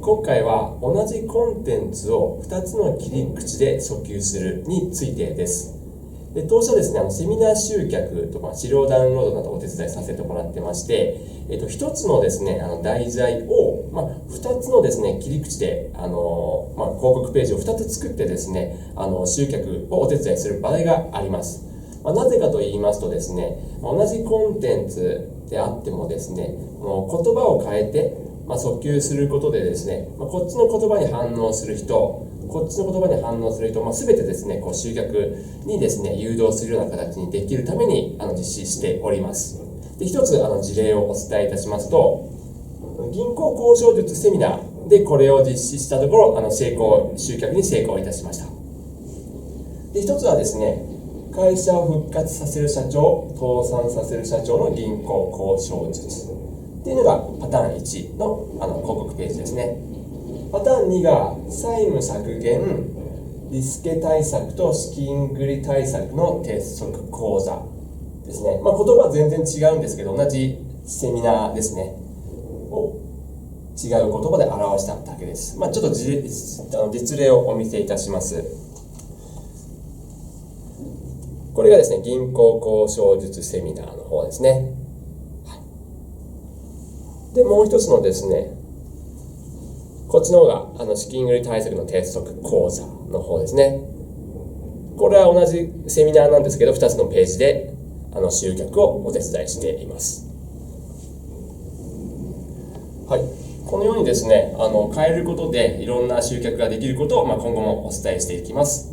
今回は同じコンテンツを2つの切り口で訴求するについてです。当社ですね、セミナー集客と資料ダウンロードなどをお手伝いさせてもらってまして、1つのですね、題材を、2つのですね、切り口で、広告ページを2つ作ってですね、集客をお手伝いする場合があります。なぜかと言いますとですね、同じコンテンツであってもですね、言葉を変えて、訴求することでですね、こっちの言葉に反応する人、こっちの言葉に反応する人、全てですね、集客にですね、誘導するような形にできるために実施しております。で、一つ事例をお伝えいたしますと、銀行交渉術セミナーでこれを実施したところ、集客に成功いたしました。で、一つはですね、会社を復活させる社長、倒産させる社長の銀行交渉術っていうのがパターン1の広告ページですね。パターン2が債務削減、リスケ対策と資金繰り対策の鉄則講座ですね。言葉は全然違うんですけど、同じセミナーですねを違う言葉で表しただけです。ちょっと実例をお見せいたします。これがですね、銀行交渉術セミナーの方ですね。で、もう一つのですね、こっちの方が資金繰り対策の鉄則講座の方ですね。これは同じセミナーなんですけど、2つのページで集客をお手伝いしています。はい、このようにですね、変えることでいろんな集客ができることを今後もお伝えしていきます。